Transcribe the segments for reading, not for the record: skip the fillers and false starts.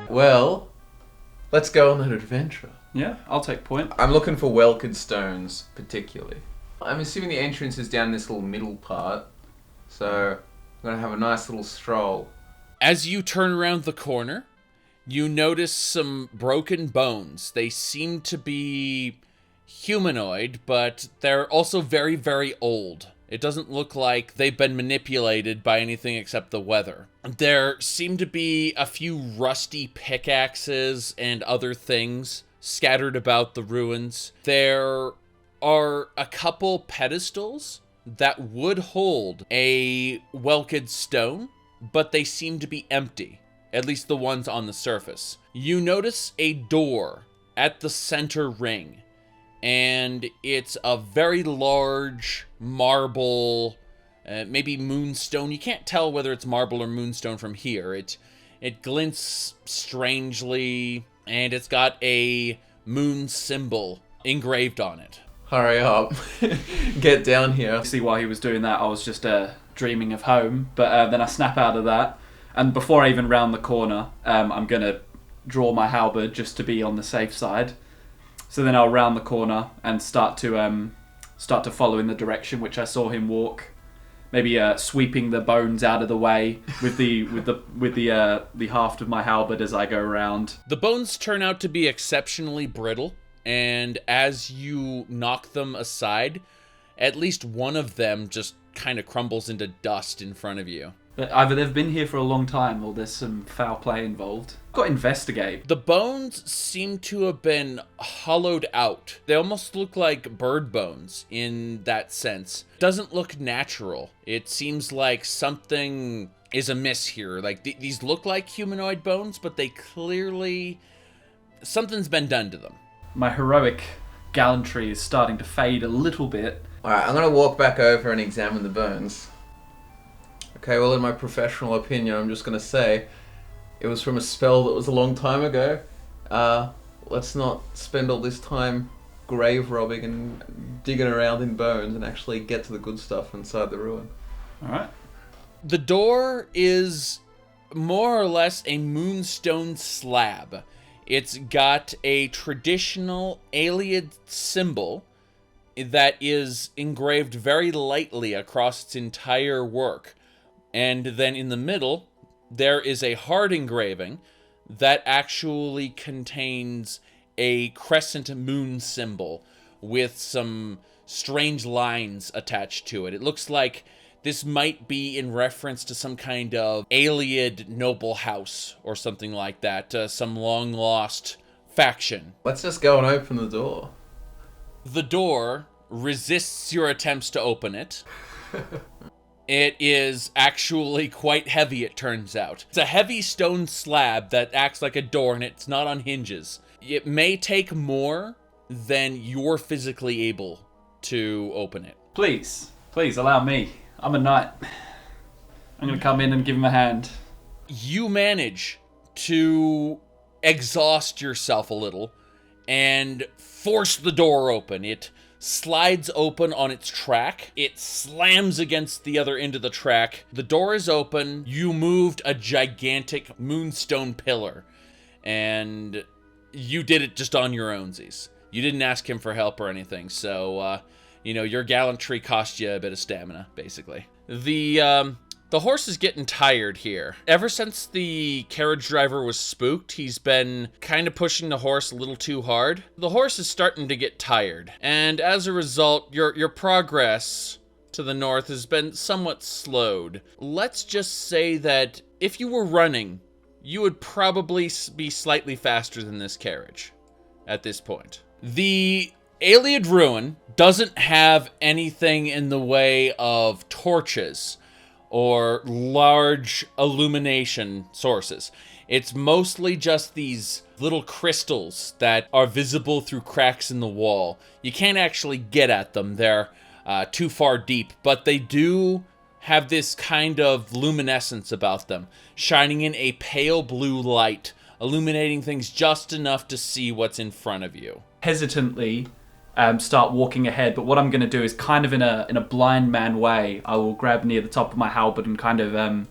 Well, let's go on that adventure. Yeah, I'll take point. I'm looking for welkered stones, particularly. I'm assuming the entrance is down this little middle part, so I'm going to have a nice little stroll. As you turn around the corner, you notice some broken bones. They seem to be humanoid, but they're also very, very old. It doesn't look like they've been manipulated by anything except the weather. There seem to be a few rusty pickaxes and other things scattered about the ruins. There are a couple pedestals that would hold a welkered stone, but they seem to be empty, at least the ones on the surface. You notice a door at the center ring, and it's a very large marble, maybe moonstone. You can't tell whether it's marble or moonstone from here. It glints strangely, and it's got a moon symbol engraved on it. Hurry up. Get down here. See, while he was doing that, I was just dreaming of home, but then I snap out of that, and before I even round the corner, I'm going to draw my halberd just to be on the safe side. So then I'll round the corner and start to follow in the direction which I saw him walk. Maybe sweeping the bones out of the way with the haft of my halberd as I go around. The bones turn out to be exceptionally brittle, and as you knock them aside, at least one of them just kind of crumbles into dust in front of you. But either they've been here for a long time or there's some foul play involved. Got to investigate. The bones seem to have been hollowed out. They almost look like bird bones in that sense. Doesn't look natural. It seems like something is amiss here. Like these look like humanoid bones, but they clearly... something's been done to them. My heroic gallantry is starting to fade a little bit. Alright, I'm going to walk back over and examine the bones. Okay, well, in my professional opinion, I'm just going to say it was from a spell that was a long time ago. Let's not spend all this time grave robbing and digging around in bones and actually get to the good stuff inside the ruin. Alright. The door is more or less a moonstone slab. It's got a traditional Ayleid symbol that is engraved very lightly across its entire work. And then in the middle, there is a hard engraving that actually contains a crescent moon symbol with some strange lines attached to it. It looks like this might be in reference to some kind of Ayleid noble house or something like that, some long-lost faction. Let's just go and open the door. The door resists your attempts to open it. It is actually quite heavy, it turns out. It's a heavy stone slab that acts like a door, and it's not on hinges. It may take more than you're physically able to open it. Please allow me. I'm a knight. I'm going to come in and give him a hand. You manage to exhaust yourself a little and force the door open. It slides open on its track. It slams against the other end of the track. The door is open. You moved a gigantic moonstone pillar, and you did it just on your ownsies. You didn't ask him for help or anything, so, your gallantry cost you a bit of stamina, basically. The horse is getting tired here. Ever since the carriage driver was spooked, he's been kind of pushing the horse a little too hard. The horse is starting to get tired, and as a result, your progress to the north has been somewhat slowed. Let's just say that if you were running, you would probably be slightly faster than this carriage at this point. The Ayleid ruin doesn't have anything in the way of torches or large illumination sources. It's mostly just these little crystals that are visible through cracks in the wall. You can't actually get at them. They're too far deep, but they do have this kind of luminescence about them, shining in a pale blue light, illuminating things just enough to see what's in front of you. Hesitantly start walking ahead, but what I'm going to do is kind of in a blind man way, I will grab near the top of my halberd and kind of,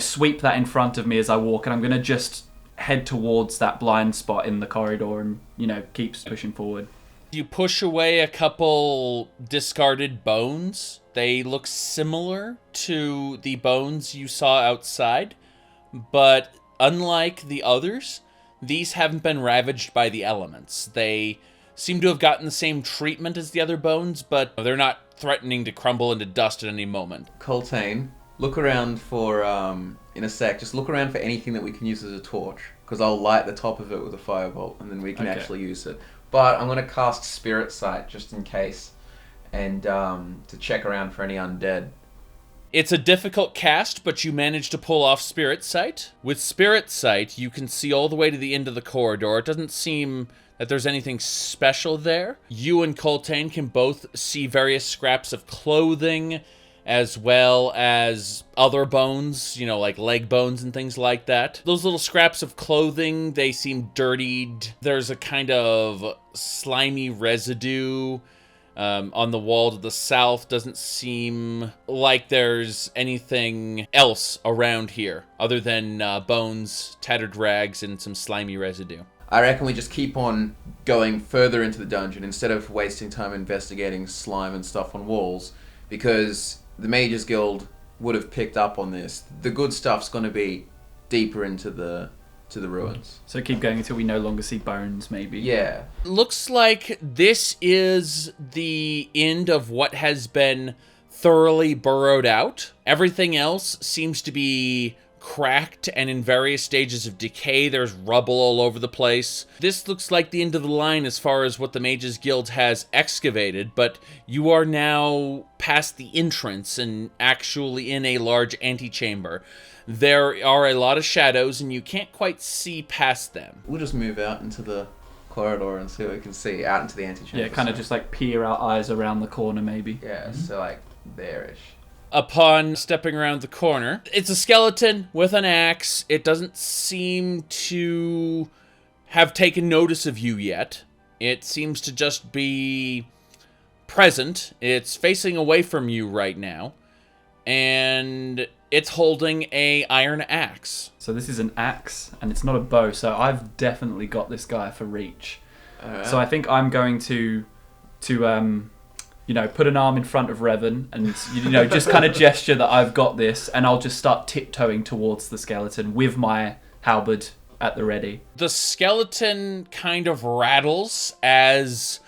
sweep that in front of me as I walk, and I'm going to just head towards that blind spot in the corridor and, keeps pushing forward. You push away a couple discarded bones. They look similar to the bones you saw outside, but unlike the others, these haven't been ravaged by the elements. They seem to have gotten the same treatment as the other bones, but they're not threatening to crumble into dust at any moment. Coltane, look around for, in a sec, just look around for anything that we can use as a torch, because I'll light the top of it with a firebolt, and then we can actually use it. But I'm going to cast Spirit Sight, just in case, and to check around for any undead. It's a difficult cast, but you manage to pull off Spirit Sight. With Spirit Sight, you can see all the way to the end of the corridor. It doesn't seem that there's anything special there. You and Coltane can both see various scraps of clothing, as well as other bones, like leg bones and things like that. Those little scraps of clothing, they seem dirtied. There's a kind of slimy residue on the wall to the south. Doesn't seem like there's anything else around here other than bones, tattered rags, and some slimy residue. I reckon we just keep on going further into the dungeon instead of wasting time investigating slime and stuff on walls, because the Mages Guild would have picked up on this. The good stuff's going to be deeper into the ruins. So keep going until we no longer see bones, maybe. Yeah. Looks like this is the end of what has been thoroughly burrowed out. Everything else seems to be cracked and in various stages of decay. There's rubble all over the place. This looks like the end of the line as far as what the Mages Guild has excavated, but you are now past the entrance and actually in a large antechamber. There are a lot of shadows and you can't quite see past them. We'll just move out into the corridor and see what we can see out into the antechamber. Yeah, kind of just peer our eyes around the corner, maybe. Yeah, so there-ish. Upon stepping around the corner, it's a skeleton with an axe. It doesn't seem to have taken notice of you yet. It seems to just be present. It's facing away from you right now, and it's holding a iron axe. So this is an axe, and it's not a bow, so I've definitely got this guy for reach. So I think I'm going to put an arm in front of Revan and, just kind of gesture that I've got this, and I'll just start tiptoeing towards the skeleton with my halberd at the ready. The skeleton kind of rattles as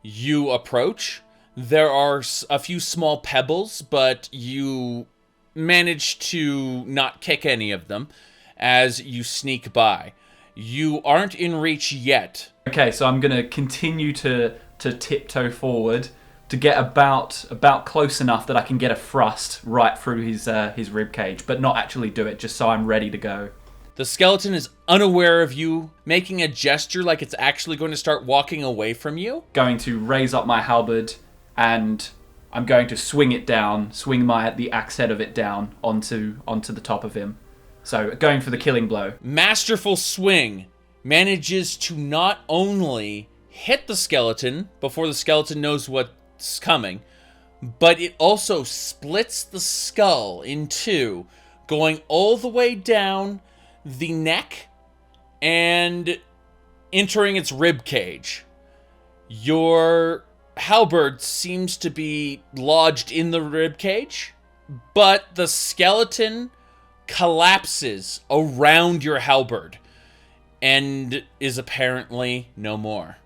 you approach. There are a few small pebbles, but you manage to not kick any of them as you sneak by. You aren't in reach yet. Okay, so I'm going to continue to tiptoe forward to get about close enough that I can get a thrust right through his rib cage, but not actually do it, just so I'm ready to go. The skeleton is unaware of you, making a gesture like it's actually going to start walking away from you. Going to raise up my halberd, and I'm going to swing the axe head of it down onto the top of him. So going for the killing blow. Masterful swing manages to not only hit the skeleton before the skeleton knows what's coming, but it also splits the skull in two, going all the way down the neck and entering its rib cage. Your halberd seems to be lodged in the rib cage, but the skeleton collapses around your halberd and is apparently no more.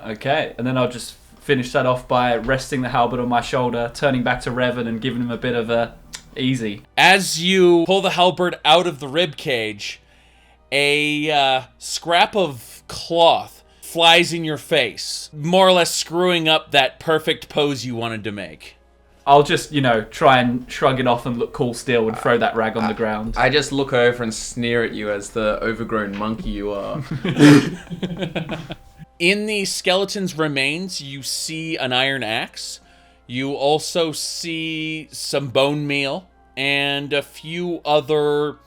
Okay, and then I'll just finish that off by resting the halberd on my shoulder, turning back to Revan and giving him a bit of a easy. As you pull the halberd out of the rib cage, a scrap of cloth flies in your face, more or less screwing up that perfect pose you wanted to make. I'll just, try and shrug it off and look cool still and throw that rag on the ground. I just look over and sneer at you as the overgrown monkey you are. In the skeleton's remains, you see an iron axe. You also see some bone meal and a few other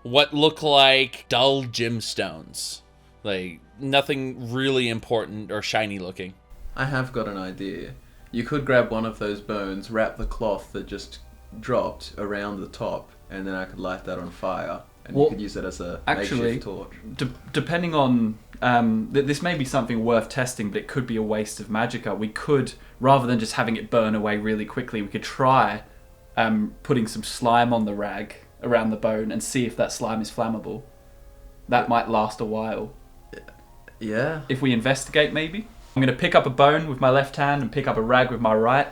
what look like dull gemstones. Like, nothing really important or shiny looking. I have got an idea. You could grab one of those bones, wrap the cloth that just dropped around the top, and then I could light that on fire and you could use it as a makeshift torch. Depending on this may be something worth testing, but it could be a waste of magicka. We could, rather than just having it burn away really quickly, we could try putting some slime on the rag around the bone and see if that slime is flammable. That might last a while. Yeah. If we investigate, maybe. I'm going to pick up a bone with my left hand and pick up a rag with my right,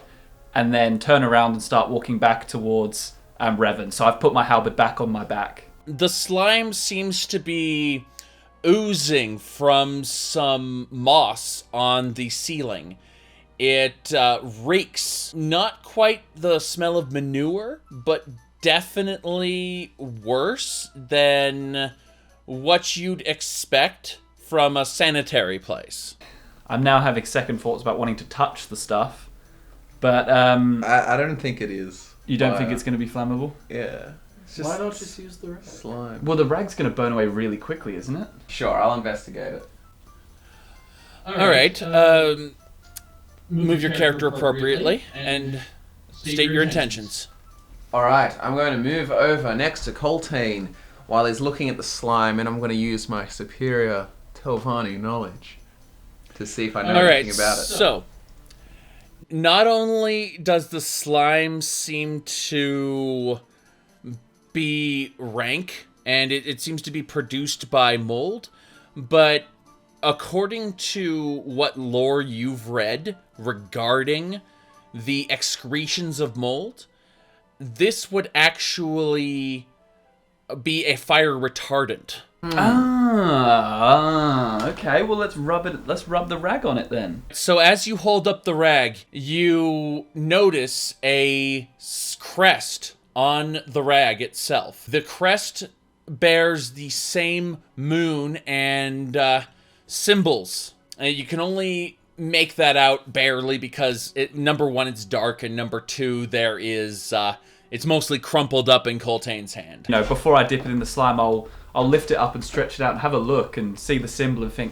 and then turn around and start walking back towards Revan. So I've put my halberd back on my back. The slime seems to be oozing from some moss on the ceiling. It reeks not quite the smell of manure, but definitely worse than what you'd expect from a sanitary place. I'm now having second thoughts about wanting to touch the stuff, but I don't think it is. You don't think it's going to be flammable? Yeah. Why not just use the rag? Slime. Well, the rag's going to burn away really quickly, isn't it? Sure, I'll investigate it. All right. Move your character appropriately and state your intentions. Alright, I'm going to move over next to Coltane while he's looking at the slime, and I'm going to use my superior Telvanni knowledge to see if I know anything about it. So, not only does the slime seem to be rank, and it seems to be produced by mold, but according to what lore you've read regarding the excretions of mold, this would actually be a fire retardant. Okay. Well, let's rub the rag on it then. So as you hold up the rag, you notice a crest on the rag itself. The crest bears the same moon and symbols. You can only make that out barely because number one, it's dark, and number two, there is it's mostly crumpled up in Coltane's hand. You know, before I dip it in the slime, I'll lift it up and stretch it out and have a look and see the symbol and think,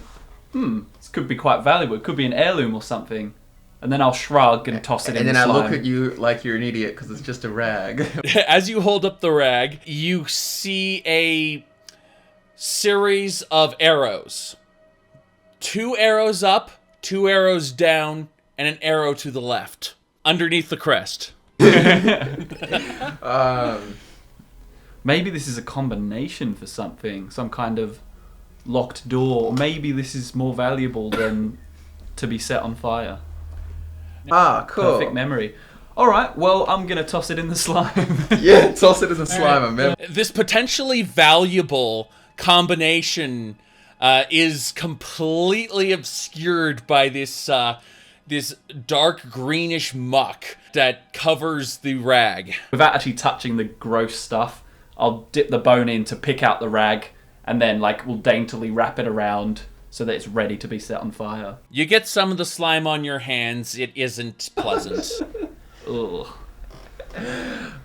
this could be quite valuable. It could be an heirloom or something. And then I'll shrug and toss it in the slime. And then I look at you like you're an idiot because it's just a rag. As you hold up the rag, you see a series of arrows. 2 arrows up, 2 arrows down, and an arrow to the left, underneath the crest. Maybe this is a combination for something, some kind of locked door. Or maybe this is more valuable than to be set on fire. Ah, cool. Perfect memory. All right, well, I'm going to toss it in the slime. Yeah, toss it in the slime. This potentially valuable combination is completely obscured by this this dark greenish muck that covers the rag. Without actually touching the gross stuff, I'll dip the bone in to pick out the rag, and then we'll daintily wrap it around so that it's ready to be set on fire. You get some of the slime on your hands. It isn't pleasant. Ugh.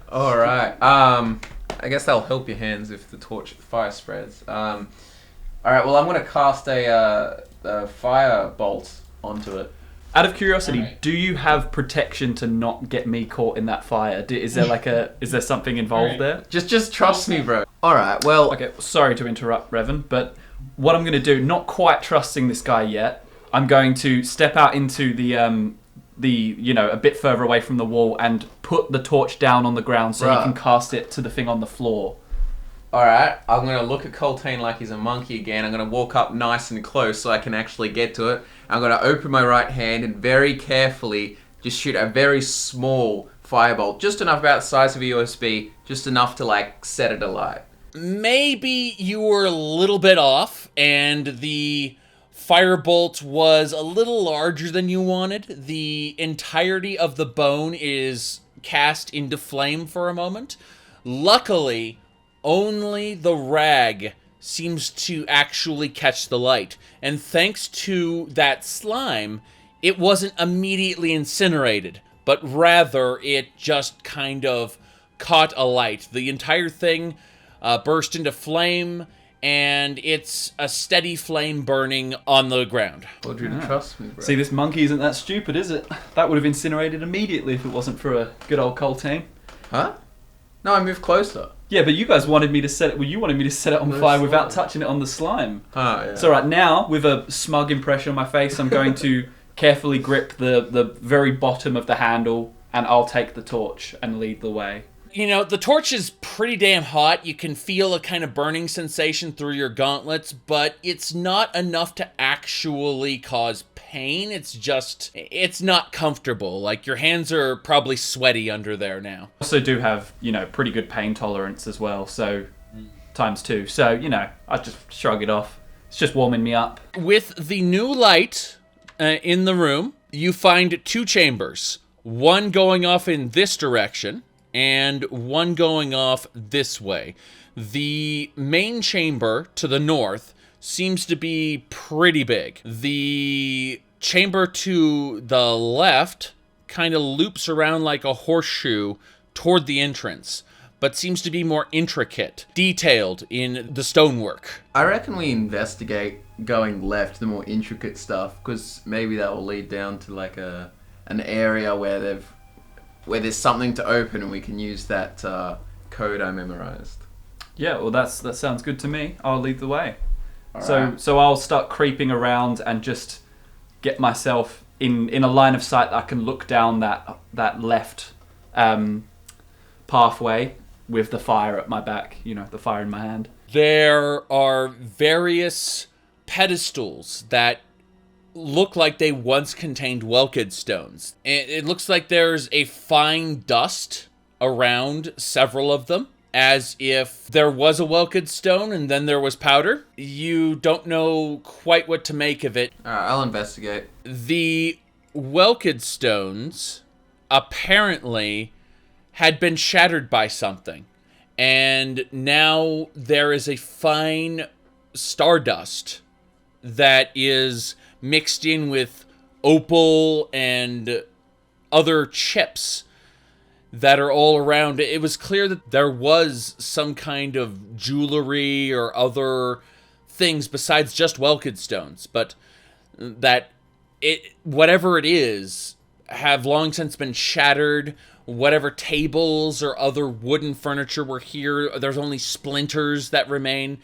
Alright. I guess that'll help your hands if the fire spreads. Alright, well, I'm going to cast a fire bolt onto it. Out of curiosity, do you have protection to not get me caught in that fire? Is there something involved there? Just trust me, bro. Alright, well... Okay, sorry to interrupt, Revan, but what I'm going to do, not quite trusting this guy yet, I'm going to step out into the a bit further away from the wall and put the torch down on the ground so he can cast it to the thing on the floor. Alright, I'm going to look at Coltane like he's a monkey again. I'm going to walk up nice and close so I can actually get to it. I'm going to open my right hand and very carefully just shoot a very small firebolt. Just enough, about the size of a USB, just enough to set it alight. Maybe you were a little bit off and the firebolt was a little larger than you wanted. The entirety of the bone is cast into flame for a moment. Luckily, only the rag seems to actually catch the light. And thanks to that slime, it wasn't immediately incinerated, but rather it just kind of caught alight. The entire thing burst into flame, and it's a steady flame burning on the ground. Told you to trust me, bro. See, this monkey isn't that stupid, is it? That would have incinerated immediately if it wasn't for a good old Coltane. Huh? No, I moved closer. Yeah, but you guys wanted me to set it. Well, you wanted me to set it on No fire without slime. touching it on the slime. Ah, yeah. So right now, with a smug impression on my face, I'm going to carefully grip the very bottom of the handle, and I'll take the torch and lead the way. You know, the torch is pretty damn hot. You can feel a kind of burning sensation through your gauntlets, but it's not enough to actually cause pain. It's not comfortable. Like, your hands are probably sweaty under there now. Also do have, pretty good pain tolerance as well, so times 2. So, I just shrug it off. It's just warming me up. With the new light in the room, you find 2 chambers. One going off in this direction, and one going off this way. The main chamber to the north seems to be pretty big. The chamber to the left kind of loops around like a horseshoe toward the entrance, but seems to be more intricate, detailed in the stonework. I reckon we investigate going left, the more intricate stuff, because maybe that will lead down to like an area where there's something to open, and we can use that code I memorized. Yeah, well, that sounds good to me. I'll lead the way. All So right. so I'll start creeping around and just get myself in a line of sight that I can look down that left pathway with the fire at my back, the fire in my hand. There are various pedestals that look like they once contained Welkid stones. It looks like there's a fine dust around several of them, as if there was a Welkid stone and then there was powder. You don't know quite what to make of it. All right, I'll investigate. The Welkid stones apparently had been shattered by something, and now there is a fine stardust that is mixed in with opal and other chips that are all around. It was clear that there was some kind of jewelry or other things besides just Welkid stones, but that whatever it is have long since been shattered. Whatever tables or other wooden furniture were here, there's only splinters that remain.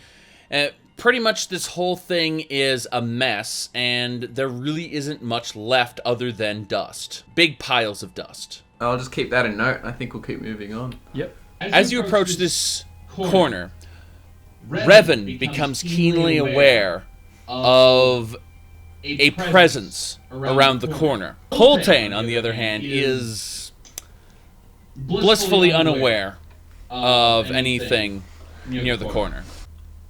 Pretty much this whole thing is a mess, and there really isn't much left other than dust. Big piles of dust. I'll just keep that in note. I think we'll keep moving on. Yep. As you approach this corner, Revan becomes keenly aware of a presence around the corner. Coltane, on the other hand, is blissfully unaware of anything near the corner.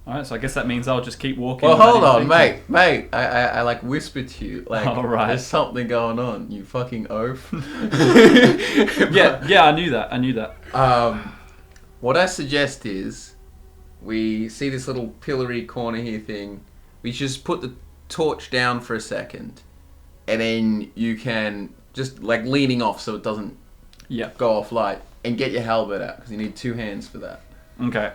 Alright, so I guess that means I'll just keep walking. Well, without hold on, anything. mate. I like whispered to you, like, All right. there's something going on. You fucking oaf. Yeah, I knew that. What I suggest is we see this little pillory corner here thing. We just put the torch down for a second, and then you can just like leaning off so it doesn't go off light, and get your halberd out because you need 2 hands for that. Okay.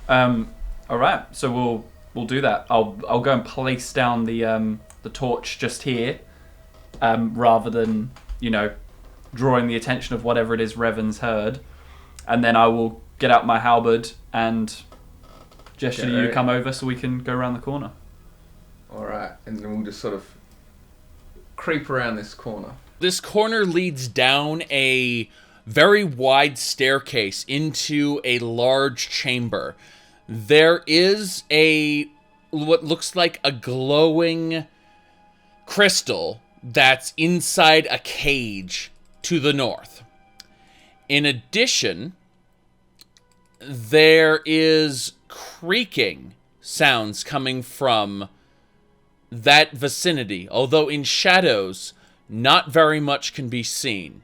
All right. So we'll do that. I'll go and place down the torch just here, rather than drawing the attention of whatever it is Revan's heard, and then I will get out my halberd and gesture to you to come over so we can go around the corner. All right, and then we'll just sort of creep around this corner. This corner leads down a very wide staircase into a large chamber. There is what looks like a glowing crystal that's inside a cage to the north. In addition, there is creaking sounds coming from that vicinity, although in shadows, not very much can be seen.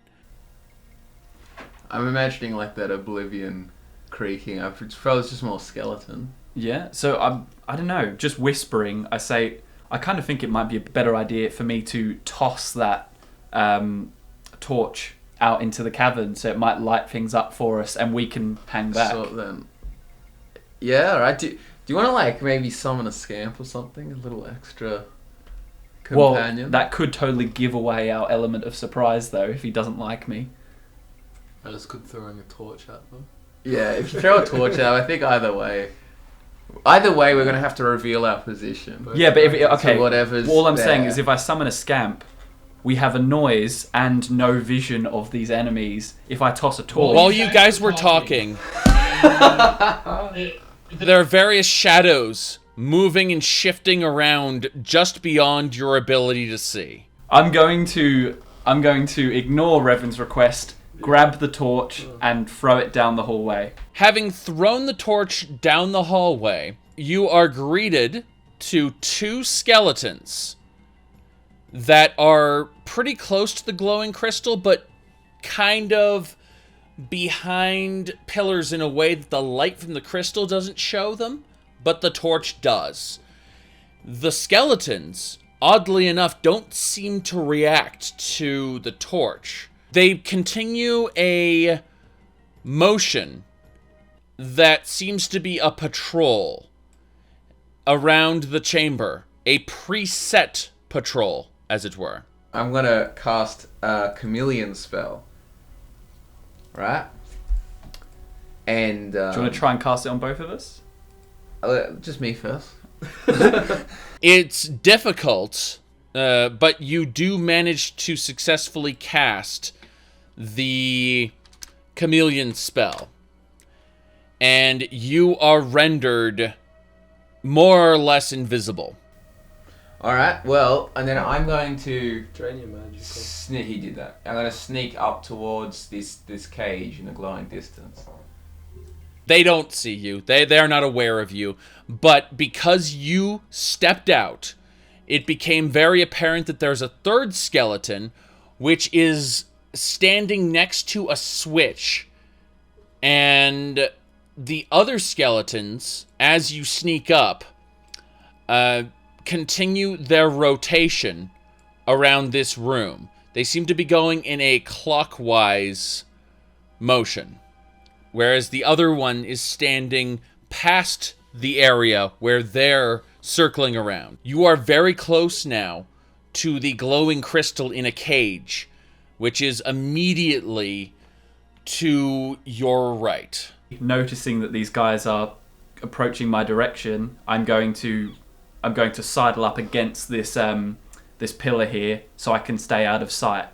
I'm imagining like that Oblivion creaking. It's probably just more skeleton. Yeah. So I don't know. Just whispering, I say I kind of think it might be a better idea for me to toss that torch out into the cavern, so it might light things up for us, and we can hang back. So then, yeah, all right. Do you want to like maybe summon a scamp or something? A little extra companion. Well, that could totally give away our element of surprise, though, if he doesn't like me. I just could throwing a torch at them. Yeah, if you throw a torch out, I think either way, we're gonna have to reveal our position. Yeah, but So whatever's all I'm there. saying is if I summon a scamp, we have a noise and no vision of these enemies. If I toss a torch... While you guys were talking, there are various shadows moving and shifting around just beyond your ability to see. I'm going to ignore Revan's request, grab the torch, and throw it down the hallway. Having thrown the torch down the hallway, you are greeted to two skeletons that are pretty close to the glowing crystal, but kind of behind pillars in a way that the light from the crystal doesn't show them, but the torch does. The skeletons, oddly enough, don't seem to react to the torch. They continue a motion that seems to be a patrol around the chamber. A preset patrol, as it were. I'm gonna cast a chameleon spell. Right? And Do you want to try and cast it on both of us? just me first. It's difficult, but you do manage to successfully cast the chameleon spell. And you are rendered more or less invisible. Alright, well, and then I'm going to Drain your magic. he did that. I'm gonna sneak up towards this cage in a glowing distance. They don't see you. They're not aware of you. But because you stepped out, it became very apparent that there's a third skeleton, which is standing next to a switch. And the other skeletons, as you sneak up, continue their rotation around this room. They seem to be going in a clockwise motion, whereas the other one is standing past the area where they're circling around. You are very close now to the glowing crystal in a cage, which is immediately to your right. Noticing that these guys are approaching my direction, I'm going to sidle up against this this pillar here so I can stay out of sight.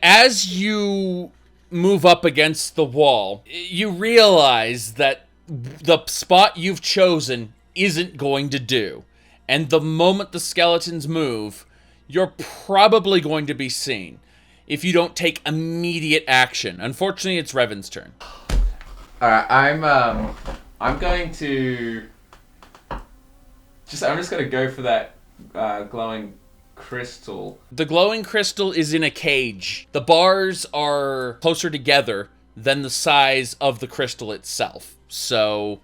As you move up against the wall, you realize that the spot you've chosen isn't going to do. And the moment the skeletons move, you're probably going to be seen if you don't take immediate action. Unfortunately, it's Revan's turn. Alright, I'm going to I'm just gonna go for that glowing crystal. The glowing crystal is in a cage. The bars are closer together than the size of the crystal itself. So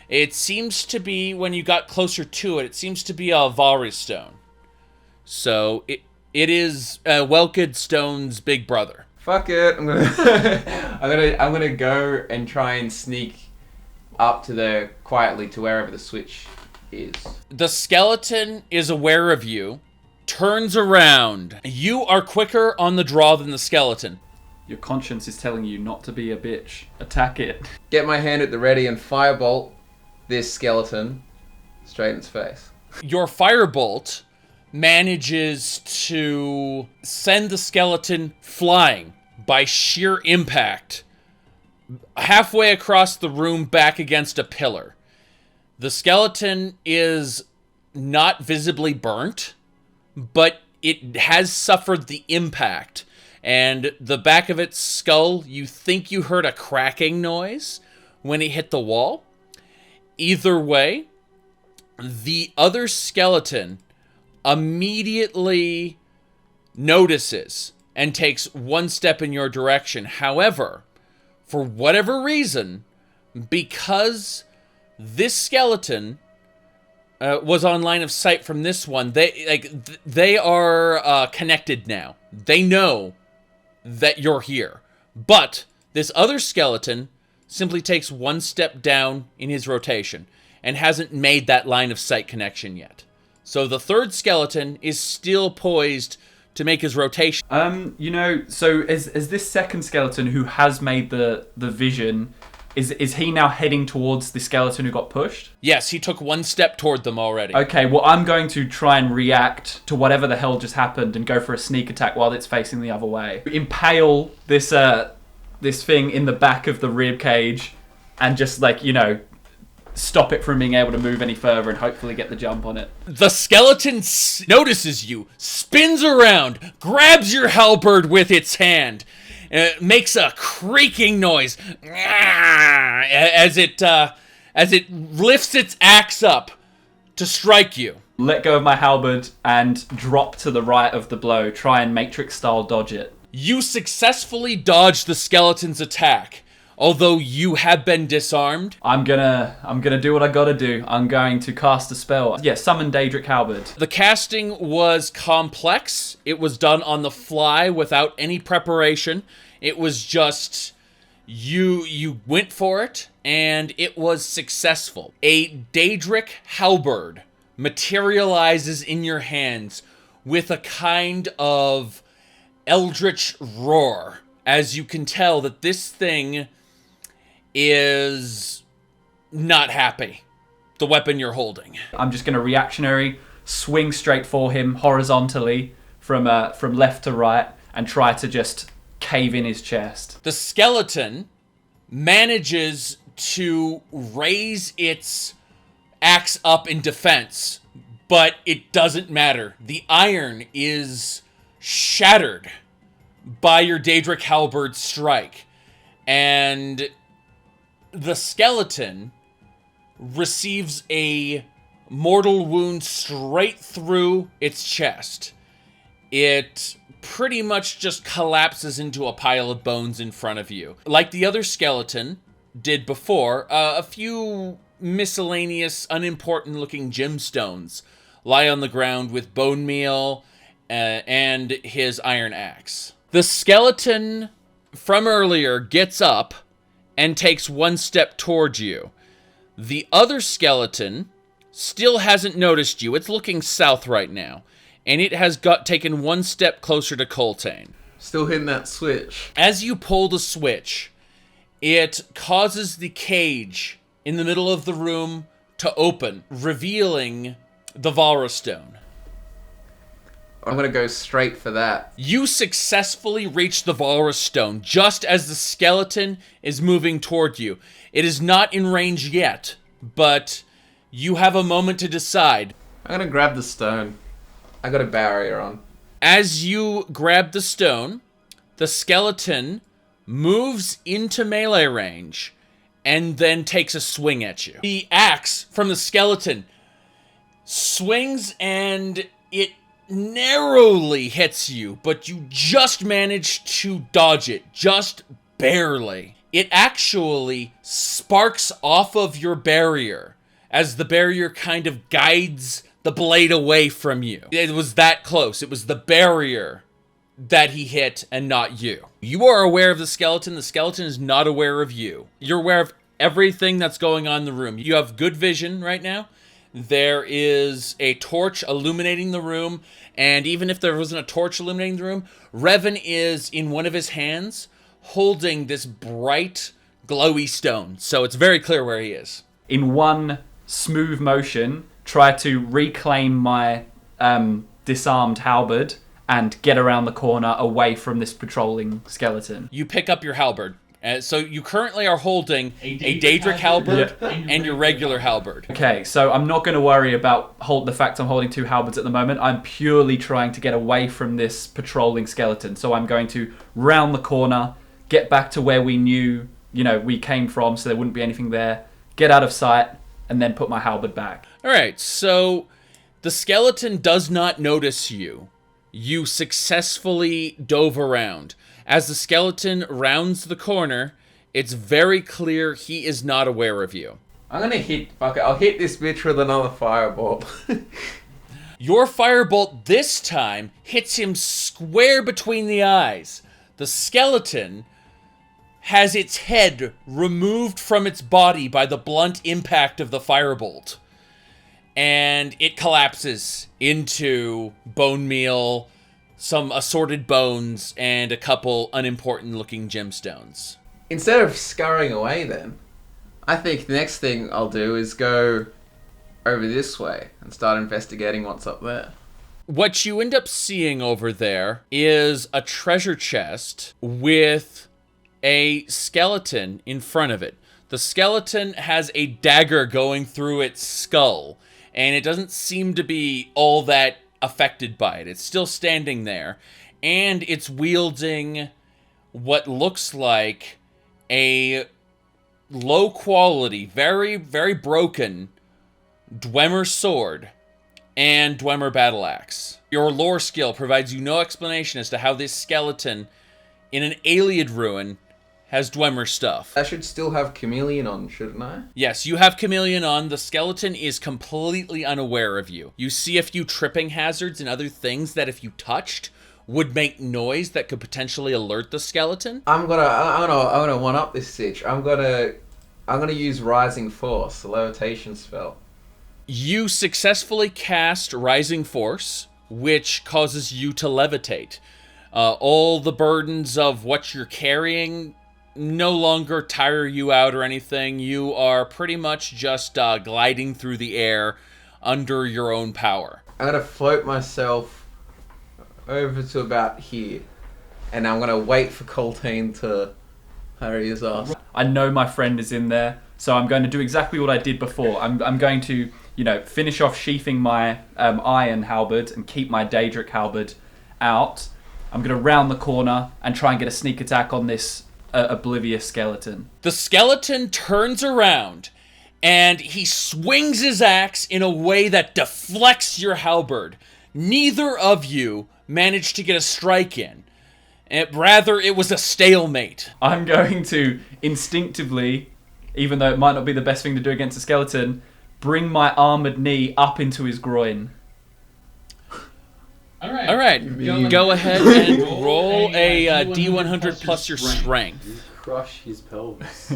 it seems to be, when you got closer to it, it seems to be a Valry stone. So it is Welkid Stone's big brother. Fuck it. I'm gonna go and try and sneak up to quietly to wherever the switch is. The skeleton is aware of you, turns around. You are quicker on the draw than the skeleton. Your conscience is telling you not to be a bitch. Attack it. Get my hand at the ready and firebolt this skeleton straight in its face. Your firebolt manages to send the skeleton flying by sheer impact halfway across the room back against a pillar. The skeleton is not visibly burnt, but it has suffered the impact. And the back of its skull, you think you heard a cracking noise when it hit the wall. Either way, the other skeleton immediately notices and takes one step in your direction. However, for whatever reason, because this skeleton was on line of sight from this one, they are connected now. They know that you're here. But this other skeleton simply takes one step down in his rotation and hasn't made that line of sight connection yet. So the third skeleton is still poised to make his rotation. So as this second skeleton who has made the vision, Is he now heading towards the skeleton who got pushed? Yes, he took one step toward them already. Okay, well, I'm going to try and react to whatever the hell just happened and go for a sneak attack while it's facing the other way. Impale this thing in the back of the rib cage and just, like, you know, stop it from being able to move any further and hopefully get the jump on it. The skeleton notices you, spins around, grabs your halberd with its hand, makes a creaking noise as it lifts its axe up to strike you. Let go of my halberd and drop to the right of the blow. Try and Matrix-style dodge it. You successfully dodge the skeleton's attack. Although you have been disarmed. I'm gonna do what I gotta do. I'm going to cast a spell. Yeah, summon Daedric Halberd. The casting was complex. It was done on the fly without any preparation. It was just you went for it and it was successful. A Daedric Halberd materializes in your hands with a kind of eldritch roar, as you can tell that this thing is not happy. The weapon you're holding. I'm just going to reactionary swing straight for him horizontally from left to right and try to just cave in his chest. The skeleton manages to raise its axe up in defense, but it doesn't matter. The iron is shattered by your Daedric Halberd strike, and the skeleton receives a mortal wound straight through its chest. It pretty much just collapses into a pile of bones in front of you. Like the other skeleton did before, a few miscellaneous, unimportant looking gemstones lie on the ground with bone meal and his iron axe. The skeleton from earlier gets up and takes one step towards you. The other skeleton still hasn't noticed you. It's looking south right now, and it has taken one step closer to Coltane. Still hitting that switch. As you pull the switch, it causes the cage in the middle of the room to open, revealing the Valra Stone. I'm gonna go straight for that. You successfully reach the Valrus Stone just as the skeleton is moving toward you. It is not in range yet, but you have a moment to decide. I'm gonna grab the stone. I got a barrier on. As you grab the stone, the skeleton moves into melee range and then takes a swing at you. The axe from the skeleton swings and it narrowly hits you, but you just manage to dodge it, just barely. It actually sparks off of your barrier as the barrier kind of guides the blade away from you. It was that close. It was the barrier that he hit and not you. You are aware of the skeleton. The skeleton is not aware of you. You're aware of everything that's going on in the room. You have good vision right now. There is a torch illuminating the room, and even if there wasn't a torch illuminating the room, Revan is in one of his hands holding this bright, glowy stone, so it's very clear where he is. In one smooth motion, try to reclaim my disarmed halberd and get around the corner away from this patrolling skeleton. You pick up your halberd. So you currently are holding a Daedric halberd and your regular halberd. Okay, so I'm not going to worry about the fact I'm holding two halberds at the moment. I'm purely trying to get away from this patrolling skeleton. So I'm going to round the corner, get back to where we knew, we came from, so there wouldn't be anything there, get out of sight, and then put my halberd back. All right, so the skeleton does not notice you. You successfully dove around. As the skeleton rounds the corner, it's very clear he is not aware of you. I'm gonna I'll hit this bitch with another firebolt. Your firebolt this time hits him square between the eyes. The skeleton has its head removed from its body by the blunt impact of the firebolt. And it collapses into bone meal, some assorted bones, and a couple unimportant looking gemstones. Instead of scurrying away then, I think the next thing I'll do is go over this way and start investigating what's up there. What you end up seeing over there is a treasure chest with a skeleton in front of it. The skeleton has a dagger going through its skull, and it doesn't seem to be all that affected by it. It's still standing there, and it's wielding what looks like a low quality, very, very broken Dwemer sword and Dwemer battle axe. Your lore skill provides you no explanation as to how this skeleton in an Ayleid ruin has Dwemer stuff. I should still have Chameleon on, shouldn't I? Yes, you have Chameleon on. The skeleton is completely unaware of you. You see a few tripping hazards and other things that if you touched would make noise that could potentially alert the skeleton. I'm gonna one up this sitch. I'm gonna use Rising Force, a levitation spell. You successfully cast Rising Force, which causes you to levitate. All the burdens of what you're carrying no longer tire you out or anything. You are pretty much just gliding through the air under your own power. I'm gonna float myself over to about here, and I'm gonna wait for Coltane to hurry his ass. I know my friend is in there, so I'm going to do exactly what I did before. I'm going to, finish off sheathing my iron halberd and keep my Daedric halberd out. I'm going to round the corner and try and get a sneak attack on this oblivious skeleton. The skeleton turns around and he swings his axe in a way that deflects your halberd. Neither of you managed to get a strike in. Rather, it was a stalemate. I'm going to instinctively, even though it might not be the best thing to do against a skeleton, bring my armored knee up into his groin. All right. Go ahead and roll a D100 plus your strength. Crush his pelvis.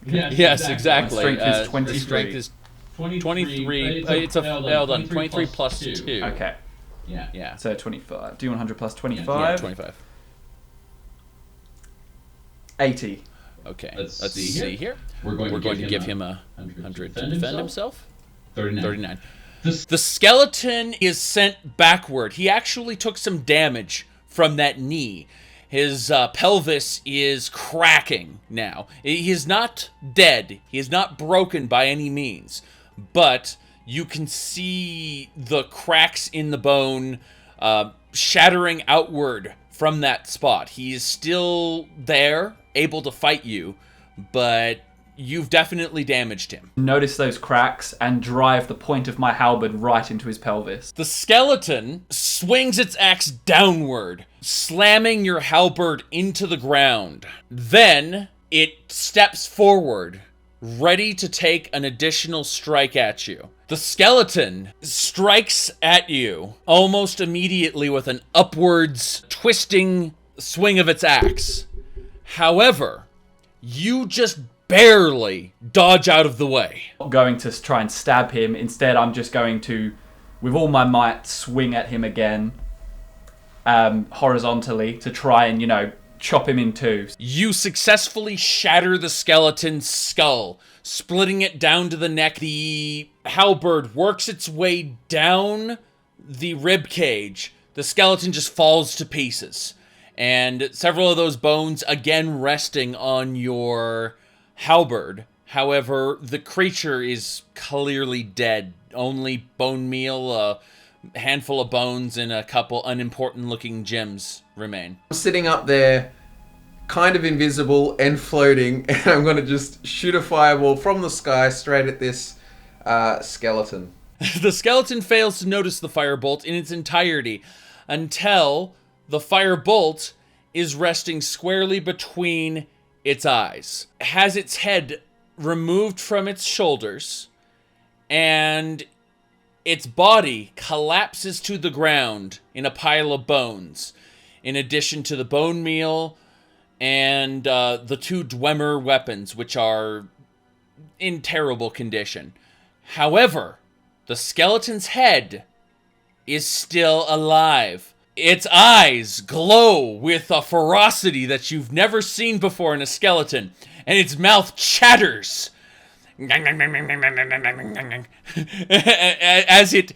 Yes, exactly. My strength is 23. The strength is 23. It's a hold on. 23 plus 2. Okay. Yeah. So 25. D100 plus 25. Yeah, 25. 80. Okay. Let's see here. We're going to give him a 100 to defend himself. 39. The skeleton is sent backward. He actually took some damage from that knee. His pelvis is cracking now. He is not dead. He is not broken by any means. But you can see the cracks in the bone shattering outward from that spot. He is still there, able to fight you, but you've definitely damaged him. Notice those cracks and drive the point of my halberd right into his pelvis. The skeleton swings its axe downward, slamming your halberd into the ground. Then it steps forward, ready to take an additional strike at you. The skeleton strikes at you almost immediately with an upwards twisting swing of its axe. However, you just barely dodge out of the way. I'm not going to try and stab him. Instead, I'm just going to, with all my might, swing at him again, horizontally, to try and, chop him in two. You successfully shatter the skeleton's skull, splitting it down to the neck. The halberd works its way down the rib cage. The skeleton just falls to pieces. And several of those bones again resting on your halberd. However, the creature is clearly dead. Only bone meal, a handful of bones, and a couple unimportant looking gems remain. I'm sitting up there, kind of invisible and floating, and I'm going to just shoot a fireball from the sky straight at this skeleton. The skeleton fails to notice the firebolt in its entirety until the firebolt is resting squarely between its eyes. It has its head removed from its shoulders, and its body collapses to the ground in a pile of bones, in addition to the bone meal and the two Dwemer weapons, which are in terrible condition. However, the skeleton's head is still alive. Its eyes glow with a ferocity that you've never seen before in a skeleton, and its mouth chatters as it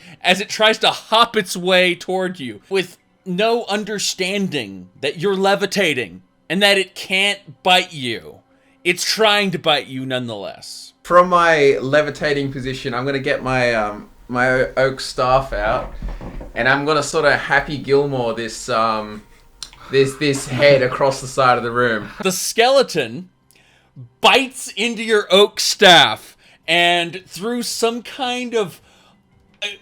tries to hop its way toward you with no understanding that you're levitating and that it can't bite you. It's trying to bite you nonetheless. From my levitating position, I'm gonna get my my oak staff out, and I'm gonna sort of Happy Gilmore this this head across the side of the room. The skeleton bites into your oak staff, and through some kind of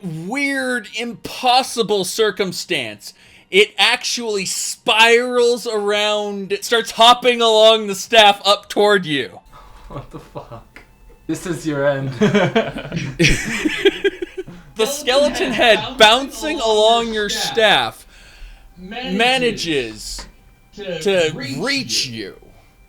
weird, impossible circumstance, it actually spirals around, starts hopping along the staff up toward you. What the fuck? This is your end. The skeleton head bouncing along your staff manages to reach you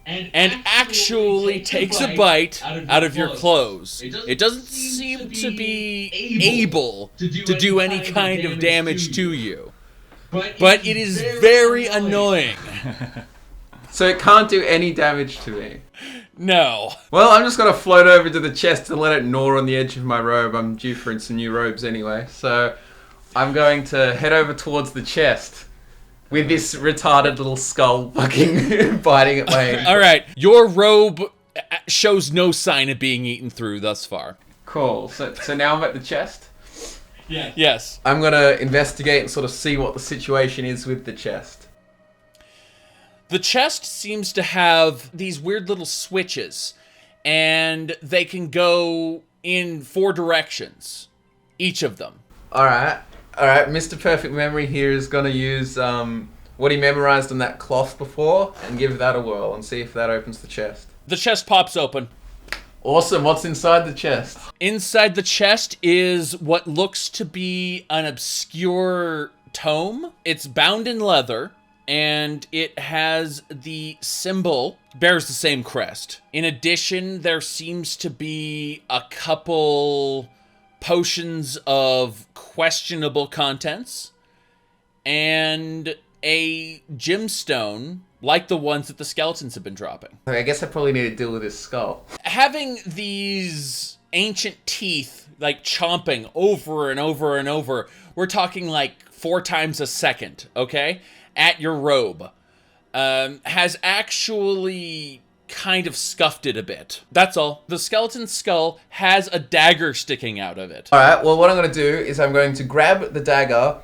and actually takes a bite out of your clothes. It doesn't seem to be able to do any kind of damage to you, but it is very annoying. So it can't do any damage to me. No. Well, I'm just gonna float over to the chest and let it gnaw on the edge of my robe. I'm due for some new robes anyway, so I'm going to head over towards the chest with this retarded little skull fucking biting at my... All right, your robe shows no sign of being eaten through thus far. Cool. So now I'm at the chest. Yeah. Yes. I'm gonna investigate and sort of see what the situation is with the chest. The chest seems to have these weird little switches, and they can go in 4 directions, each of them. Alright, Mr. Perfect Memory here is gonna use what he memorized on that cloth before and give that a whirl and see if that opens the chest. The chest pops open. Awesome, what's inside the chest? Inside the chest is what looks to be an obscure tome. It's bound in leather, and it has the symbol, bears the same crest. In addition, there seems to be a couple potions of questionable contents, and a gemstone like the ones that the skeletons have been dropping. Okay, I guess I probably need to deal with this skull. Having these ancient teeth, like chomping over and over and over, we're talking like 4 times a second, okay? At your robe, has actually kind of scuffed it a bit. That's all. The skeleton skull has a dagger sticking out of it. Alright, well what I'm going to do is I'm going to grab the dagger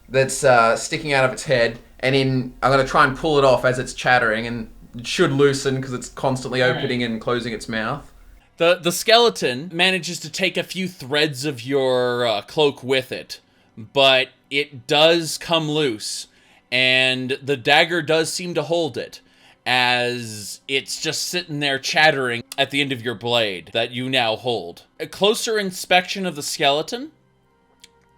that's sticking out of its head, and I'm going to try and pull it off as it's chattering, and it should loosen because it's constantly opening and closing its mouth. The skeleton manages to take a few threads of your cloak with it, but it does come loose. And the dagger does seem to hold it, as it's just sitting there chattering at the end of your blade that you now hold. A closer inspection of the skeleton,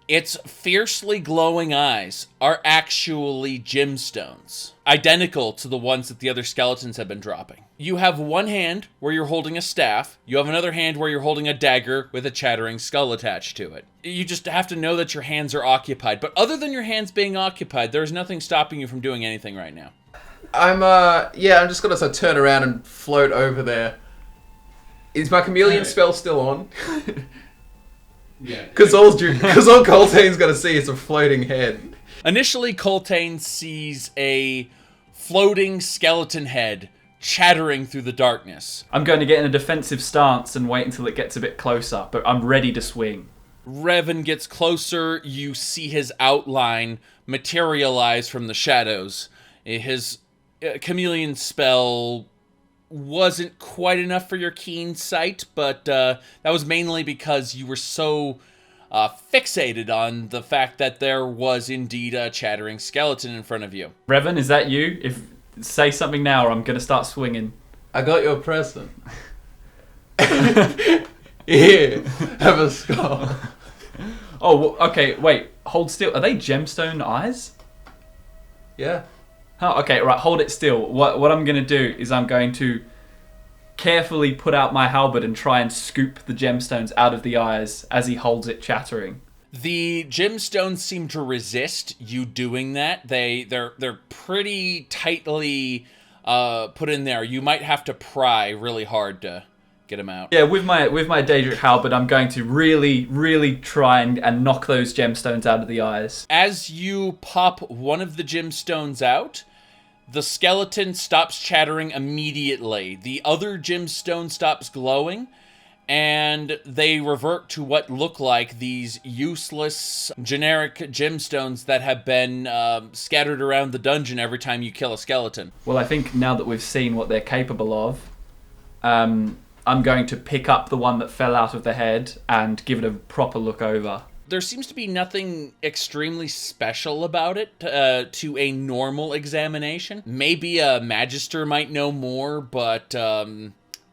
its fiercely glowing eyes are actually gemstones, identical to the ones that the other skeletons have been dropping. You have one hand where you're holding a staff, you have another hand where you're holding a dagger with a chattering skull attached to it. You just have to know that your hands are occupied, but other than your hands being occupied, there's nothing stopping you from doing anything right now. I'm just gonna sort of turn around and float over there. Is my chameleon spell still on? Yeah. Because all Coltane's gonna see is a floating head. Initially, Coltane sees a floating skeleton head chattering through the darkness. I'm going to get in a defensive stance and wait until it gets a bit closer, but I'm ready to swing. Revan gets closer, you see his outline materialize from the shadows. His chameleon spell wasn't quite enough for your keen sight, but that was mainly because you were so fixated on the fact that there was indeed a chattering skeleton in front of you. Revan, is that you? Say something now or I'm going to start swinging. I got your present. Here, have a skull. Oh, okay, wait. Hold still. Are they gemstone eyes? Yeah. Oh, okay, right, hold it still. What I'm going to do is I'm going to carefully put out my halberd and try and scoop the gemstones out of the eyes as he holds it chattering. The gemstones seem to resist you doing that. They're pretty tightly put in there. You might have to pry really hard to get him out. Yeah, with my Daedric halberd, I'm going to really, really try and knock those gemstones out of the eyes. As you pop one of the gemstones out, the skeleton stops chattering immediately. The other gemstone stops glowing, and they revert to what look like these useless, generic gemstones that have been scattered around the dungeon every time you kill a skeleton. Well, I think now that we've seen what they're capable of, I'm going to pick up the one that fell out of the head and give it a proper look over. There seems to be nothing extremely special about it to a normal examination. Maybe a magister might know more, but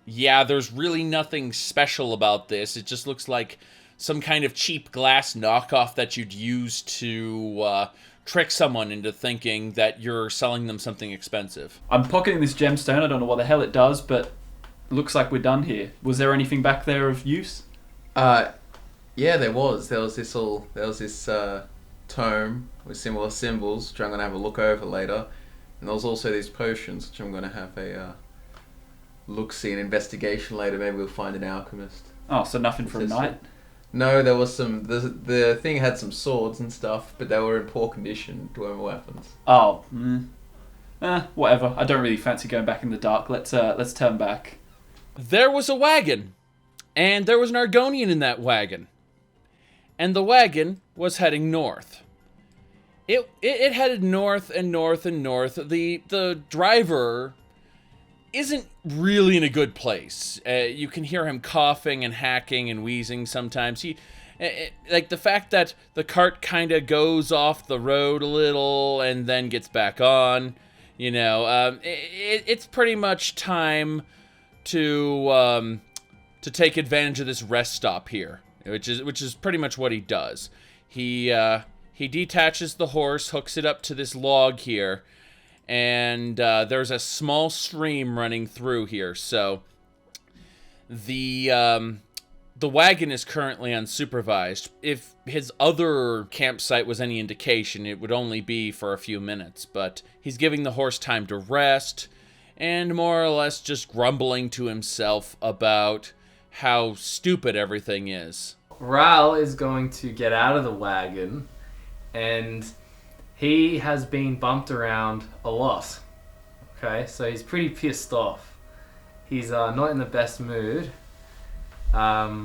yeah, there's really nothing special about this. It just looks like some kind of cheap glass knockoff that you'd use to trick someone into thinking that you're selling them something expensive. I'm pocketing this gemstone. I don't know what the hell it does, but looks like we're done here. Was there anything back there of use? Yeah, there was. There was this tome with similar symbols, which I'm gonna have a look over later, and there was also these potions, which I'm gonna have a look-see, an investigation later. Maybe we'll find an alchemist. Oh, so nothing for a night? No, there was some. The thing had some swords and stuff, but they were in poor condition. Weren't weapons. Oh, whatever. I don't really fancy going back in the dark. Let's turn back. There was a wagon, and there was an Argonian in that wagon, and the wagon was heading north. It headed north and north and north. The driver isn't really in a good place. You can hear him coughing and hacking and wheezing sometimes. Like the fact that the cart kind of goes off the road a little and then gets back on. It's pretty much time to take advantage of this rest stop here, which is pretty much what he does. He detaches the horse, hooks it up to this log here, and there's a small stream running through here. So the wagon is currently unsupervised. If his other campsite was any indication, it would only be for a few minutes, but he's giving the horse time to rest, and more or less just grumbling to himself about how stupid everything is. Ral is going to get out of the wagon, and he has been bumped around a lot. Okay, so he's pretty pissed off. He's not in the best mood. But